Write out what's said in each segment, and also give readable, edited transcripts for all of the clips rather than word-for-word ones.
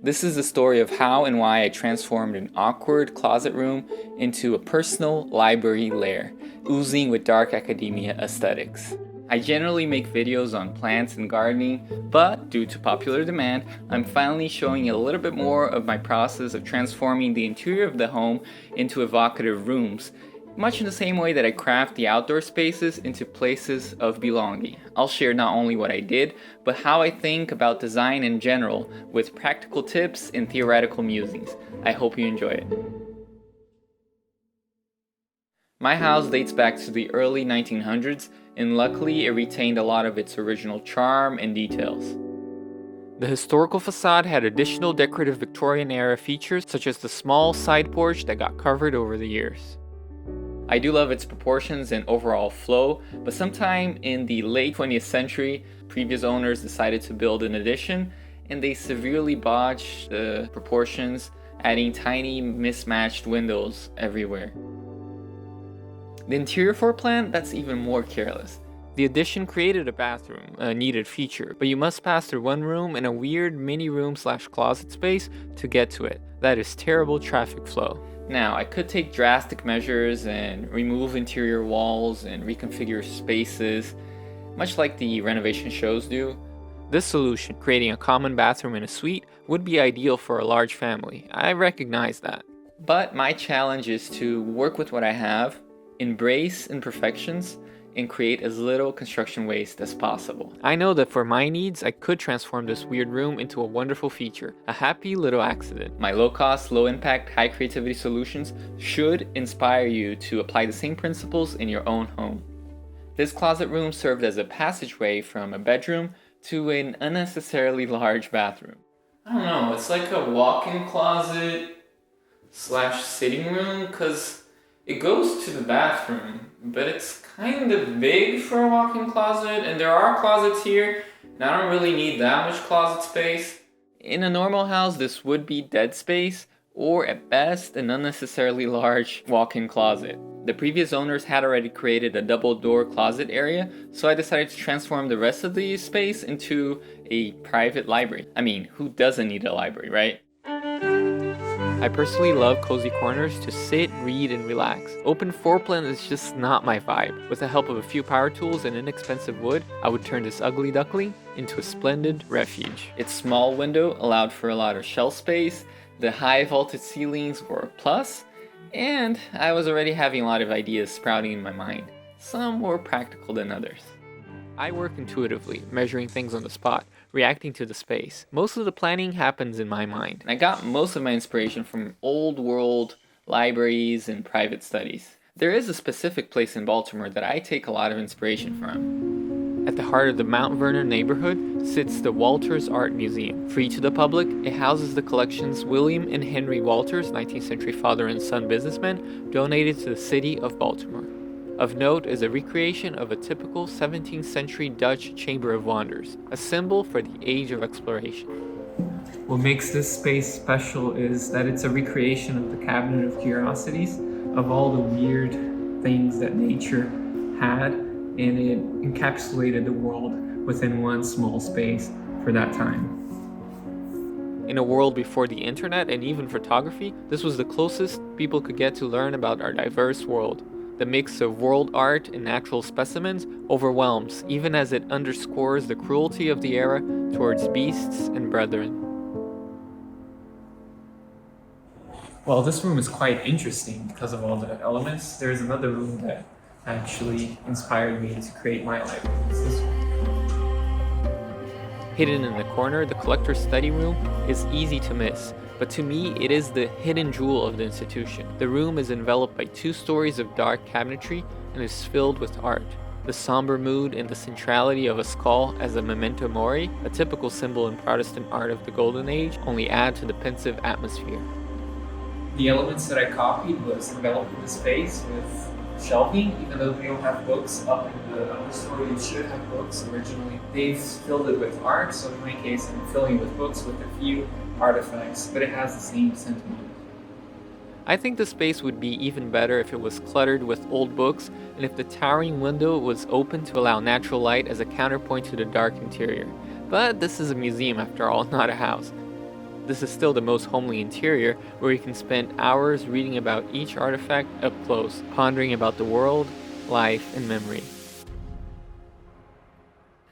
This is the story of how and why I transformed an awkward closet room into a personal library lair, oozing with dark academia aesthetics. I generally make videos on plants and gardening, but due to popular demand, I'm finally showing a little bit more of my process of transforming the interior of the home into evocative rooms, much in the same way that I craft the outdoor spaces into places of belonging. I'll share not only what I did, but how I think about design in general, with practical tips and theoretical musings. I hope you enjoy it. My house dates back to the early 1900s, and luckily it retained a lot of its original charm and details. The historical facade had additional decorative Victorian-era features, such as the small side porch that got covered over the years. I do love its proportions and overall flow, but sometime in the late 20th century, previous owners decided to build an addition, and they severely botched the proportions, adding tiny mismatched windows everywhere. The interior floor plan, that's even more careless. The addition created a bathroom, a needed feature, but you must pass through one room and a weird mini room / closet space to get to it. That is terrible traffic flow. Now, I could take drastic measures and remove interior walls and reconfigure spaces, much like the renovation shows do. This solution, creating a common bathroom in a suite, would be ideal for a large family. I recognize that. But my challenge is to work with what I have, embrace imperfections, and create as little construction waste as possible. I know that for my needs, I could transform this weird room into a wonderful feature, a happy little accident. My low-cost, low-impact, high-creativity solutions should inspire you to apply the same principles in your own home. This closet room served as a passageway from a bedroom to an unnecessarily large bathroom. I don't know, it's like a walk-in closet / sitting room, because it goes to the bathroom, but it's kind of big for a walk-in closet, and there are closets here, and I don't really need that much closet space. In a normal house, this would be dead space, or at best, an unnecessarily large walk-in closet. The previous owners had already created a double-door closet area, so I decided to transform the rest of the space into a private library. I mean, who doesn't need a library, right? I personally love cozy corners to sit, read, and relax. Open floor plan is just not my vibe. With the help of a few power tools and inexpensive wood, I would turn this ugly duckling into a splendid refuge. Its small window allowed for a lot of shelf space, the high vaulted ceilings were a plus, and I was already having a lot of ideas sprouting in my mind. Some more practical than others. I work intuitively, measuring things on the spot, reacting to the space. Most of the planning happens in my mind. I got most of my inspiration from old world libraries and private studies. There is a specific place in Baltimore that I take a lot of inspiration from. At the heart of the Mount Vernon neighborhood sits the Walters Art Museum. Free to the public, it houses the collections William and Henry Walters, 19th century father and son businessmen, donated to the city of Baltimore. Of note is a recreation of a typical 17th century Dutch Chamber of Wonders, a symbol for the age of exploration. What makes this space special is that it's a recreation of the Cabinet of Curiosities, of all the weird things that nature had, and it encapsulated the world within one small space for that time. In a world before the internet and even photography, this was the closest people could get to learn about our diverse world. The mix of world art and natural specimens overwhelms, even as it underscores the cruelty of the era towards beasts and brethren. Well, this room is quite interesting because of all the elements. There's another room that actually inspired me to create my library. It's this one. Hidden in the corner, the collector's study room is easy to miss. But to me, it is the hidden jewel of the institution. The room is enveloped by 2 stories of dark cabinetry and is filled with art. The somber mood and the centrality of a skull as a memento mori, a typical symbol in Protestant art of the Golden Age, only add to the pensive atmosphere. The elements that I copied was enveloping the space with shelving, even though we don't have books up in the upper story. It should have books originally. They've filled it with art, so in my case, I'm filling it with books with a few artifacts, but it has the same sentiment. I think the space would be even better if it was cluttered with old books and if the towering window was open to allow natural light as a counterpoint to the dark interior. But this is a museum after all, not a house. This is still the most homely interior, where you can spend hours reading about each artifact up close, pondering about the world, life, and memory.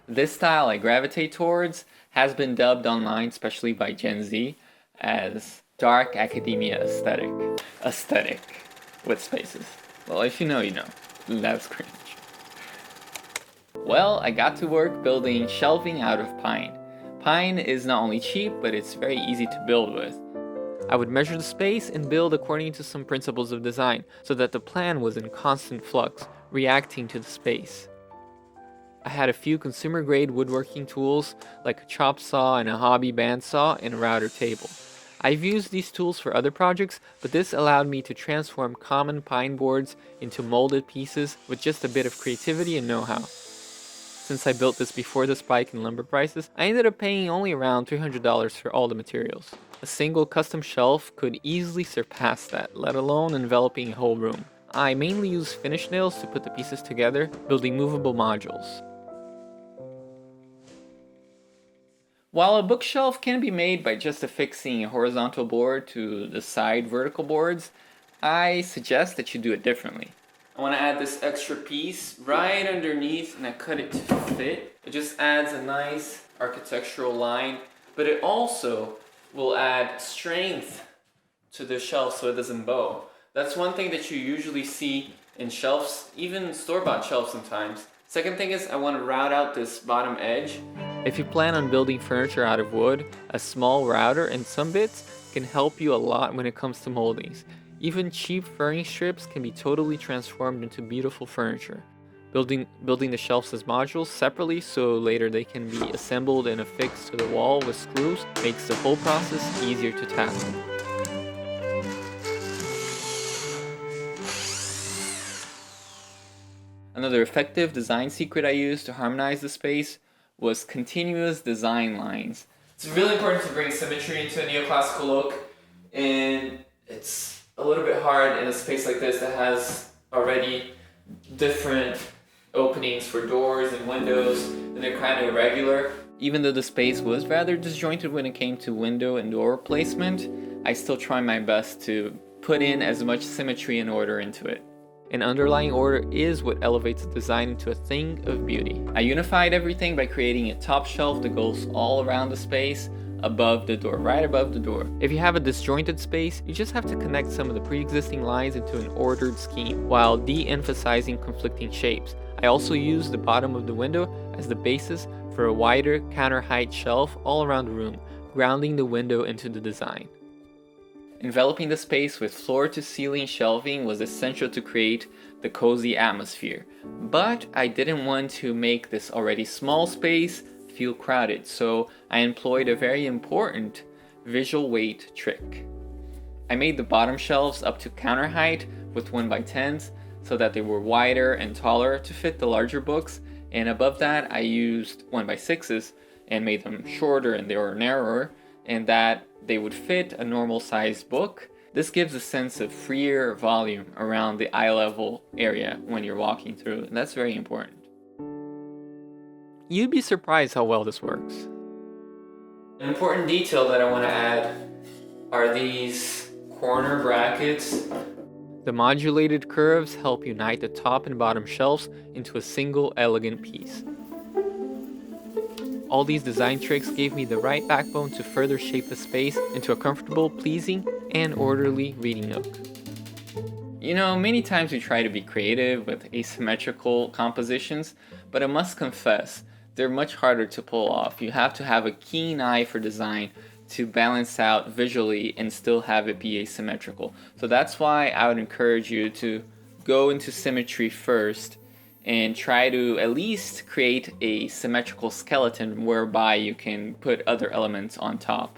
This style I gravitate towards has been dubbed online, especially by Gen Z, as dark academia aesthetic. Aesthetic with spaces. Well, if you know, you know. That's cringe. Well, I got to work building shelving out of pine. Pine is not only cheap, but it's very easy to build with. I would measure the space and build according to some principles of design, so that the plan was in constant flux, reacting to the space. I had a few consumer-grade woodworking tools, like a chop saw and a hobby bandsaw and a router table. I've used these tools for other projects, but this allowed me to transform common pine boards into molded pieces with just a bit of creativity and know-how. Since I built this before the spike in lumber prices, I ended up paying only around $300 for all the materials. A single custom shelf could easily surpass that, let alone enveloping a whole room. I mainly use finish nails to put the pieces together, building movable modules. While a bookshelf can be made by just affixing a horizontal board to the side vertical boards, I suggest that you do it differently. I want to add this extra piece right underneath, and I cut it to fit. It just adds a nice architectural line, but it also will add strength to the shelf so it doesn't bow. That's one thing that you usually see in shelves, even store-bought shelves sometimes. Second thing is I want to route out this bottom edge. If you plan on building furniture out of wood, a small router and some bits can help you a lot when it comes to moldings. Even cheap furring strips can be totally transformed into beautiful furniture. Building the shelves as modules separately so later they can be assembled and affixed to the wall with screws makes the whole process easier to tackle. Another effective design secret I used to harmonize the space was continuous design lines. It's really important to bring symmetry into a neoclassical look, and it's a little bit hard in a space like this that has already different openings for doors and windows, and they're kind of irregular. Even though the space was rather disjointed when it came to window and door placement, I still try my best to put in as much symmetry and order into it. An underlying order is what elevates the design into a thing of beauty. I unified everything by creating a top shelf that goes all around the space, above the door, right above the door. If you have a disjointed space, you just have to connect some of the pre-existing lines into an ordered scheme, while de-emphasizing conflicting shapes. I also used the bottom of the window as the basis for a wider counter-height shelf all around the room, grounding the window into the design. Enveloping the space with floor-to-ceiling shelving was essential to create the cozy atmosphere, but I didn't want to make this already small space feel crowded, so I employed a very important visual weight trick. I made the bottom shelves up to counter height with 1x10s so that they were wider and taller to fit the larger books, and above that I used 1x6s and made them shorter and they were narrower, and that they would fit a normal sized book. This gives a sense of freer volume around the eye level area when you're walking through, and that's very important. You'd be surprised how well this works. An important detail that I want to add are these corner brackets. The modulated curves help unite the top and bottom shelves into a single elegant piece. All these design tricks gave me the right backbone to further shape the space into a comfortable, pleasing, and orderly reading nook. You know, many times we try to be creative with asymmetrical compositions, but I must confess, they're much harder to pull off. You have to have a keen eye for design to balance out visually and still have it be asymmetrical. So that's why I would encourage you to go into symmetry first and try to at least create a symmetrical skeleton whereby you can put other elements on top.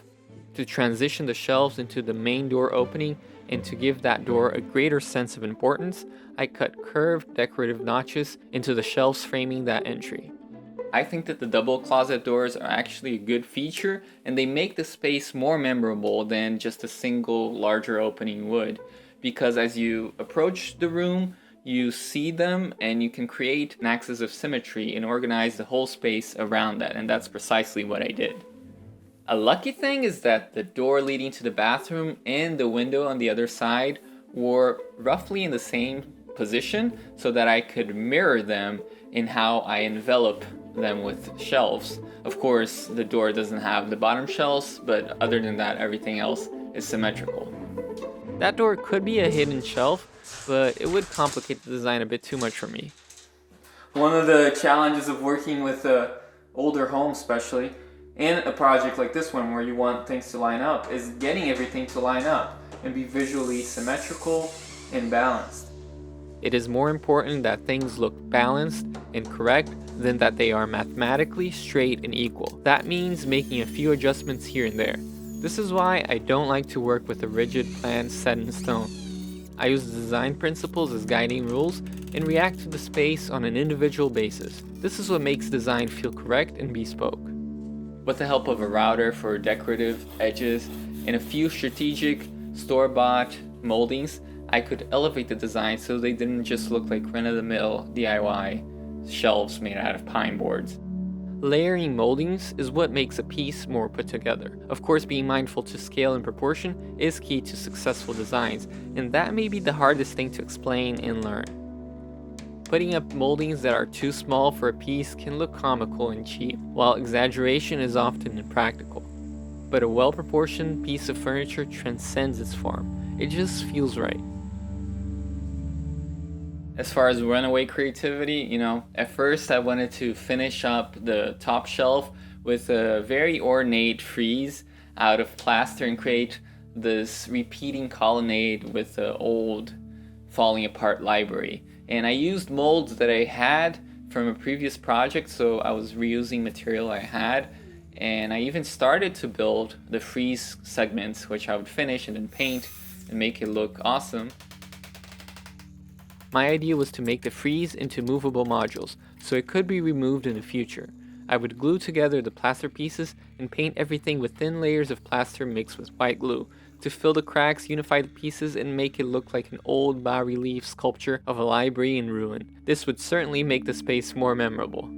To transition the shelves into the main door opening and to give that door a greater sense of importance, I cut curved decorative notches into the shelves framing that entry. I think that the double closet doors are actually a good feature, and they make the space more memorable than just a single larger opening would, because as you approach the room, you see them and you can create an axis of symmetry and organize the whole space around that, and that's precisely what I did. A lucky thing is that the door leading to the bathroom and the window on the other side were roughly in the same position so that I could mirror them in how I envelop them with shelves. Of course, the door doesn't have the bottom shelves, but other than that, everything else is symmetrical. That door could be a hidden shelf, but it would complicate the design a bit too much for me. One of the challenges of working with older homes especially, and a project like this one where you want things to line up, is getting everything to line up and be visually symmetrical and balanced. It is more important that things look balanced and correct than that they are mathematically straight and equal. That means making a few adjustments here and there. This is why I don't like to work with a rigid plan set in stone. I use design principles as guiding rules and react to the space on an individual basis. This is what makes design feel correct and bespoke. With the help of a router for decorative edges and a few strategic store-bought moldings, I could elevate the design so they didn't just look like run-of-the-mill DIY shelves made out of pine boards. Layering moldings is what makes a piece more put together. Of course, being mindful to scale and proportion is key to successful designs, and that may be the hardest thing to explain and learn. Putting up moldings that are too small for a piece can look comical and cheap, while exaggeration is often impractical. But a well-proportioned piece of furniture transcends its form. It just feels right. As far as runaway creativity, at first I wanted to finish up the top shelf with a very ornate frieze out of plaster and create this repeating colonnade with the old falling apart library. And I used molds that I had from a previous project, so I was reusing material I had. And I even started to build the frieze segments, which I would finish and then paint and make it look awesome. My idea was to make the frieze into movable modules, so it could be removed in the future. I would glue together the plaster pieces and paint everything with thin layers of plaster mixed with white glue. To fill the cracks, unify the pieces, and make it look like an old bas-relief sculpture of a library in ruin. This would certainly make the space more memorable.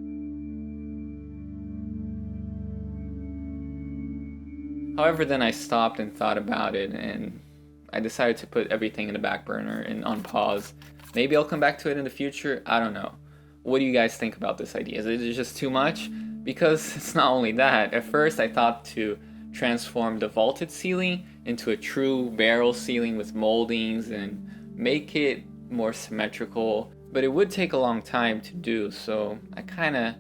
However, then I stopped and thought about it, and I decided to put everything in the back burner and on pause. Maybe I'll come back to it in the future, I don't know. What do you guys think about this idea? Is it just too much? Because it's not only that. At first I thought to transform the vaulted ceiling into a true barrel ceiling with moldings and make it more symmetrical, but it would take a long time to do, so I kind of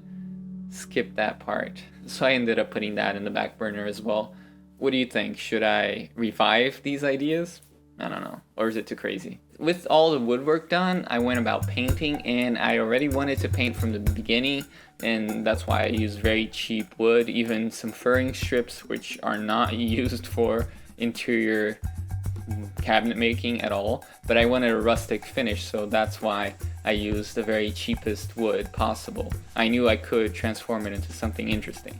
skipped that part. So I ended up putting that in the back burner as well. What do you think? Should I revive these ideas? I don't know. Or is it too crazy? With all the woodwork done, I went about painting, and I already wanted to paint from the beginning, and that's why I used very cheap wood, even some furring strips, which are not used for interior cabinet making at all, but I wanted a rustic finish, so that's why I used the very cheapest wood possible. I knew I could transform it into something interesting.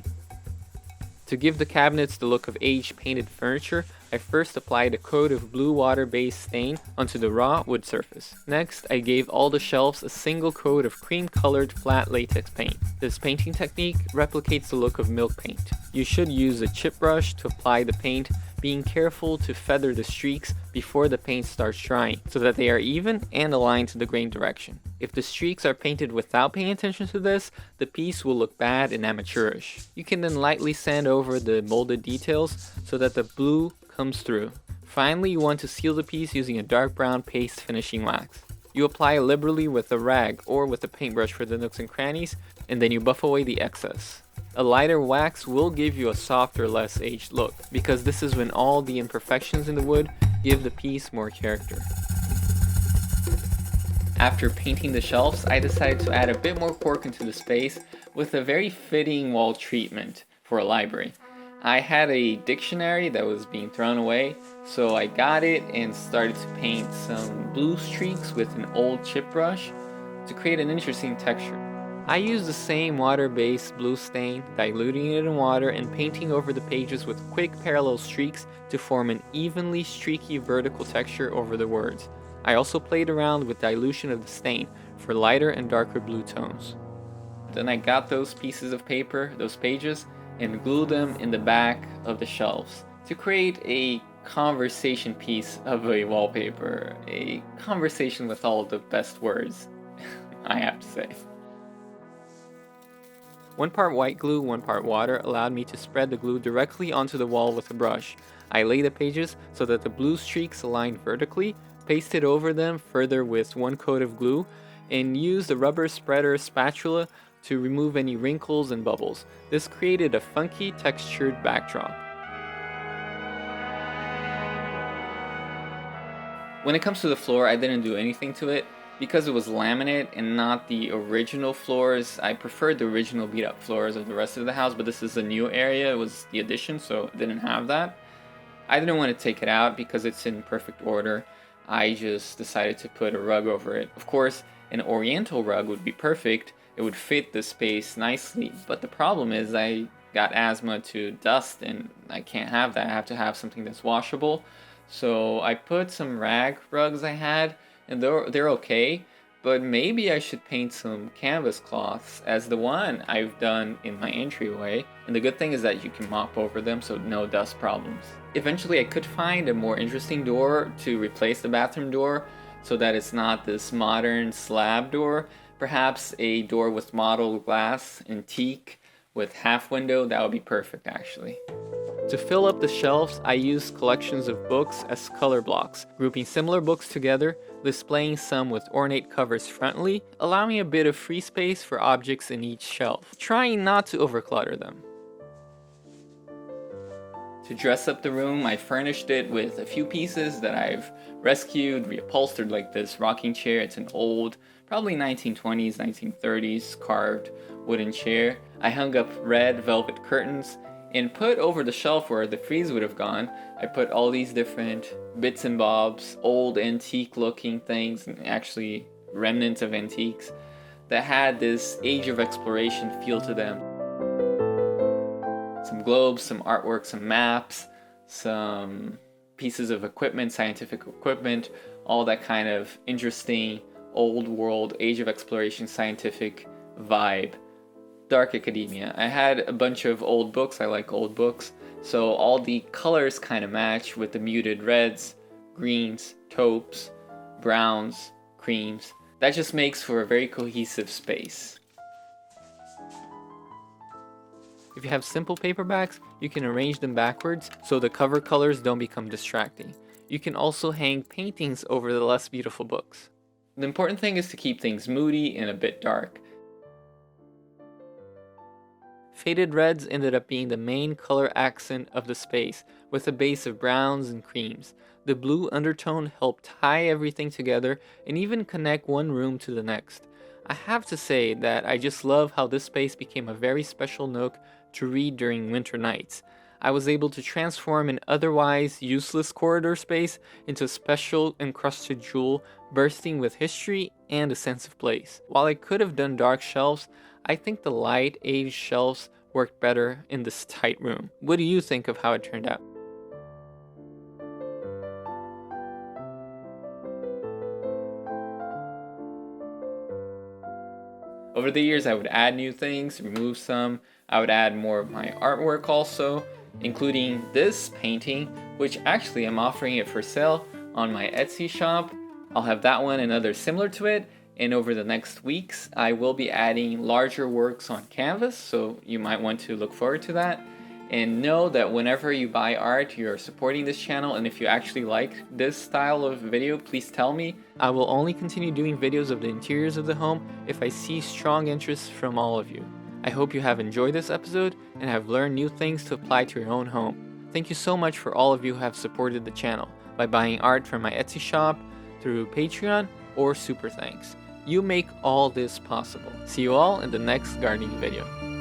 To give the cabinets the look of aged painted furniture, I first applied a coat of blue water-based stain onto the raw wood surface. Next, I gave all the shelves a single coat of cream-colored flat latex paint. This painting technique replicates the look of milk paint. You should use a chip brush to apply the paint, being careful to feather the streaks before the paint starts drying, so that they are even and aligned to the grain direction. If the streaks are painted without paying attention to this, the piece will look bad and amateurish. You can then lightly sand over the molded details so that the blue comes through. Finally, you want to seal the piece using a dark brown paste finishing wax. You apply liberally with a rag or with a paintbrush for the nooks and crannies, and then you buff away the excess. A lighter wax will give you a softer, less aged look, because this is when all the imperfections in the wood give the piece more character. After painting the shelves, I decided to add a bit more cork into the space with a very fitting wall treatment for a library. I had a dictionary that was being thrown away, so I got it and started to paint some blue streaks with an old chip brush to create an interesting texture. I used the same water-based blue stain, diluting it in water and painting over the pages with quick parallel streaks to form an evenly streaky vertical texture over the words. I also played around with dilution of the stain for lighter and darker blue tones. Then I got those pieces of paper, those pages, and glue them in the back of the shelves to create a conversation piece of a wallpaper, a conversation with all the best words, I have to say. 1 part white glue, 1 part water allowed me to spread the glue directly onto the wall with a brush. I lay the pages so that the blue streaks aligned vertically, pasted over them further with 1 coat of glue, and used the rubber spreader spatula to remove any wrinkles and bubbles. This created a funky textured backdrop. When it comes to the floor, I didn't do anything to it. Because it was laminate and not the original floors, I preferred the original beat up floors of the rest of the house, but this is a new area, it was the addition, so it didn't have that. I didn't want to take it out because it's in perfect order. I just decided to put a rug over it. Of course, an oriental rug would be perfect, it would fit the space nicely, but the problem is I got asthma to dust and I can't have that. I have to have something that's washable. So I put some rag rugs I had, and they're okay, but maybe I should paint some canvas cloths as the one I've done in my entryway. And the good thing is that you can mop over them, so no dust problems. Eventually I could find a more interesting door to replace the bathroom door so that it's not this modern slab door. Perhaps a door with mottled glass and teak with half window, that would be perfect actually. To fill up the shelves, I used collections of books as color blocks, grouping similar books together, displaying some with ornate covers frontally, allowing a bit of free space for objects in each shelf, trying not to overclutter them. To dress up the room, I furnished it with a few pieces that I've rescued, reupholstered, like this rocking chair. It's an old, probably 1920s, 1930s carved wooden chair. I hung up red velvet curtains and put over the shelf where the frieze would have gone, I put all these different bits and bobs, old antique looking things, and actually remnants of antiques, that had this age of exploration feel to them. Some globes, some artwork, some maps, some pieces of equipment, scientific equipment, all that kind of interesting old world, age of exploration, scientific vibe. Dark academia. I had a bunch of old books, I like old books, so all the colors kind of match with the muted reds, greens, taupes, browns, creams. That just makes for a very cohesive space. If you have simple paperbacks, you can arrange them backwards so the cover colors don't become distracting. You can also hang paintings over the less beautiful books. The important thing is to keep things moody and a bit dark. Faded reds ended up being the main color accent of the space, with a base of browns and creams. The blue undertone helped tie everything together and even connect one room to the next. I have to say that I just love how this space became a very special nook to read during winter nights. I was able to transform an otherwise useless corridor space into a special encrusted jewel bursting with history and a sense of place. While I could have done dark shelves, I think the light aged shelves worked better in this tight room. What do you think of how it turned out? Over the years, I would add new things, remove some. I would add more of my artwork also, including this painting, which actually I'm offering it for sale on my Etsy shop. I'll have that one and others similar to it. And over the next weeks, I will be adding larger works on canvas, so you might want to look forward to that. And know that whenever you buy art, you're supporting this channel, and if you actually like this style of video, please tell me. I will only continue doing videos of the interiors of the home if I see strong interest from all of you. I hope you have enjoyed this episode and have learned new things to apply to your own home. Thank you so much for all of you who have supported the channel by buying art from my Etsy shop, through Patreon, or Super Thanks. You make all this possible. See you all in the next gardening video.